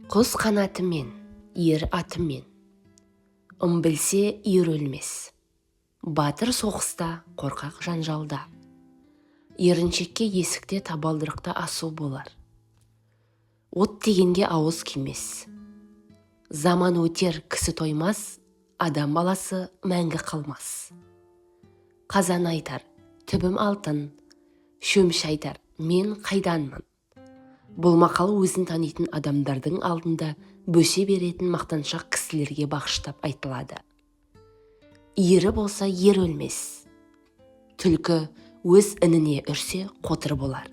Құс қанатымен, ер атымен, білсе ер өлмес. Батыр соғыста, қорқақ жанжалда. Еріншекке есікте табалдырықта асу болар. От дегенге ауыз кимес. Заман өтер, кісі тоймас, адам баласы мәңгі қалмас. Қазан айтар, түбім алтын, шөміш айтар, мен қайданмын. Бұл мақал өзін танитын адамдардың алдында бөсе беретін мақтаншақ кісілерге бағыштап айтылады. Ері болса ер өлмес. Түлкі өз ініне үрсе қотыр болар.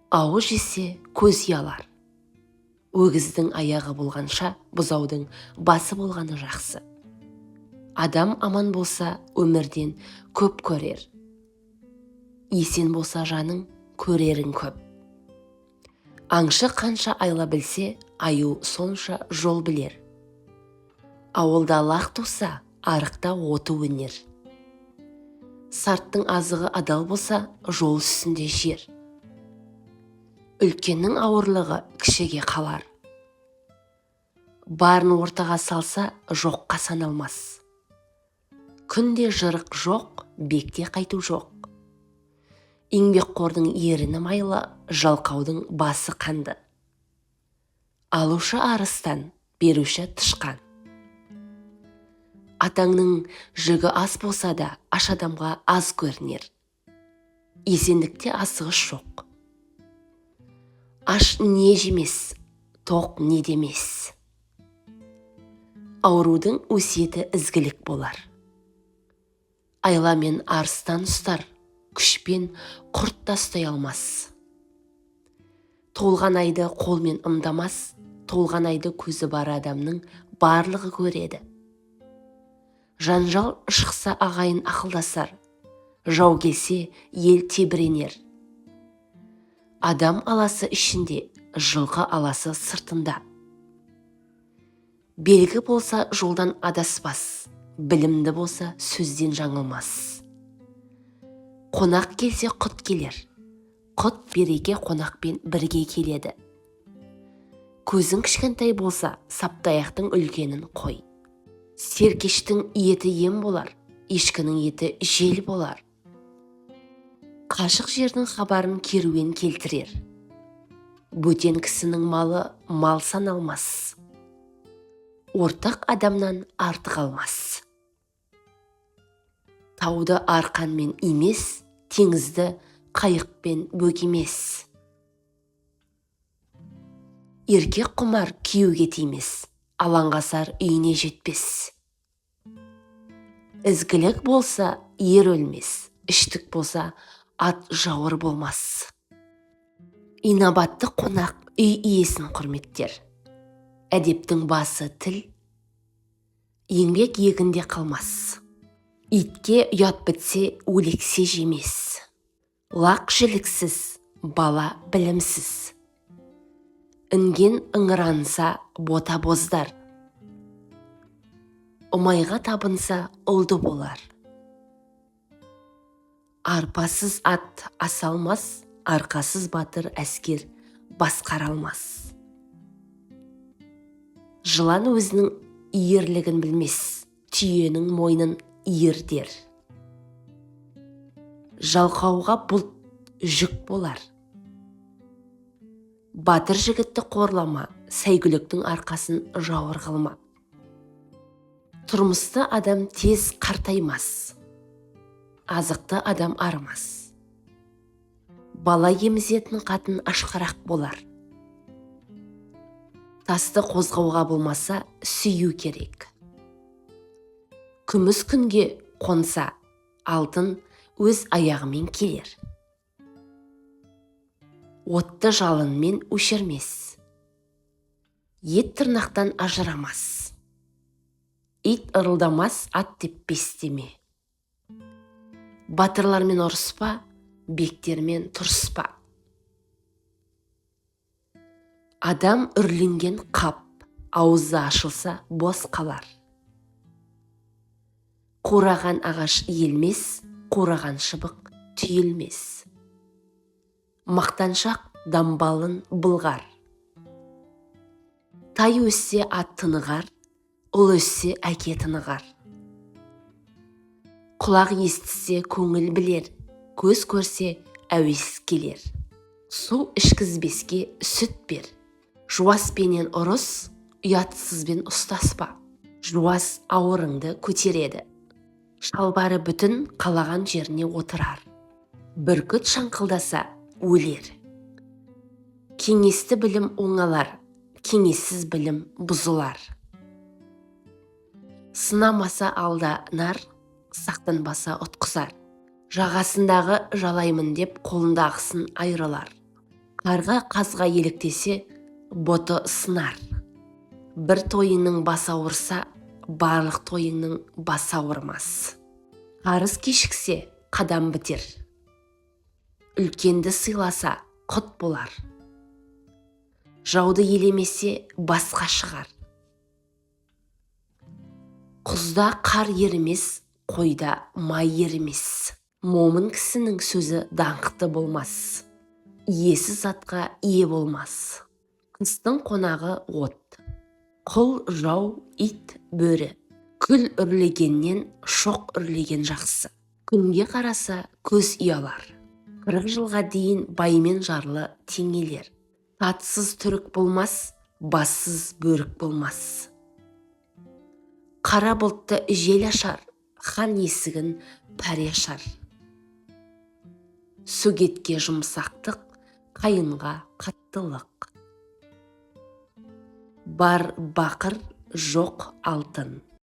Ауыз жесе көз ұялар. Өгіздің аяғы болғанша бұзаудың басы болғаны жақсы. Адам аман болса өмірден көп көрер. Есен болса жаның көрерің көп. Аңшы қанша айла білсе, аю сонша жол білер. Ауылда лақ туса, арықта оты өнер. Сарттың азығы адал болса, жол үстінде жер. Үлкеннің ауырлығы кішіге қалар. Барын ортаға салса, жоққа саналмас. Күнде жырық жоқ, бекте қайту жоқ. Еңбекқордың еріні майлы, жалқаудың басы қанды. Алушы арыстан, беруші тышқан. Атаңның жүгі аз болса да, аш адамға аз көрінер. Есендікте асығыш жоқ. Аш не жемес, тоқ не демес. Аурудың өсиеті ізгілік болар. Айламен арыстан ұстар, күшпен құрт та ұстай алмас. Толған айды қолмен ымдамас, толған айды көзі бар адамның барлығы көреді. Жанжал шықса ағайын ақылдасар, жау келсе ел тебіренер. Адам аласы ішінде, жылқы аласы сыртында. Белгі болса жолдан адаспас, білімді болса сөзден жаңылмас. Қонақ келсе құт келер, құт береке қонақпен бірге келеді. Көзің кішкентай болса, саптаяқтың үлкенін қой. Серкештің еті ем болар, ешкінің еті жел болар. Қашық жердің хабарын керуен келтірер. Бөтен кісінің малы мал саналмас. Ортақ адамнан артық алмас. Тауды арқанмен емес, теңізді қайықпен бөгемес. Еркек құмар күйеуге тимес, алаңғасар үйіне жетпес. Ізгілік болса ер өлмес, іштік болса ат жауыр болмас. Инабатты қонақ үй иесін құрметтер. Әдептің басы тіл, еңбек егінде қалмас. Итке ұят бітсе өлексе жемес. Лақ жіліксіз, бала білімсіз. Інген ыңыранса бота боздар. Ұмайға табынса ұлды болар. Арпасыз ат асалмас, арқасыз батыр әскер басқара алмас. Жылан өзінің ерлігін білмес, түйенің мойнын иірдер. Жалқауға бұлт жүк болар. Батыр жігітті қорлама, сәйгүліктің арқасын жауыр қылма. Тұрмысты адам тез қартаймас, азықты адам арымас. Бала емізетін қатын ашқарақ болар. Тасты қозғауға болмаса, сүйу керек. Күміс күнге қонса, алтын өз аяғымен келер. Отты жалынмен өшірмес. Ет тырнақтан ажырамас. Ит ырылдамас, ат теппес деме. Батырлармен ұрыспа, бектермен тұрыспа. Адам үрленген қап, аузы ашылса бос қалар. Қураған ағаш иілмес, қураған шыбық түйілмес. Мақтаншақ дамбалын былғар. Тай өссе ат тынығар, ұл өссе әке тынығар. Құлақ естісе көңіл білер, көз көрсе әуес келер. Су ішкізбеске сүт бер. Жуаспенен ұрыс, ұятсызбен ұстаспа. Жуас ауырыңды көтереді. Шалбары бүтін қалаған жеріне отырар. Бүркіт шаңқылдаса өлер. Кеңесті білім оңалар, кеңессіз білім бұзылар. Сынамаса алданар, сақтанбаса ұтқызар. Жағасындағы жалаймын деп қолындағысын айрылар. Қарға қазға еліктесе, боты сынар. Бір тойыңның басы ауырса, барлық тойыңның басы ауырмас. Қарыз кешіксе, қадам бітер. Үлкенді сыйласа, құт болар. Жауды елемесе, басқа шығар. Құзда қар ерімес, қойда май ерімес. Момын кісінің сөзі даңқты болмас. Иесіз затқа ие болмас. Қыстың қонағы от. Құл, жау, ит, бөрі. Күл үрлегеннен шоқ үрлеген жақсы. Күнге қараса көз ұялар. 40 жылға дейін баймен жарлы теңелер. Татсыз түрік болмас, бассыз бөрік болмас. Қара бұлтты жел ашар, хан есігін пәре ашар. Сөгетке жұмсақтық, қайынға қаттылық. Бар бақыр, жоқ алтын.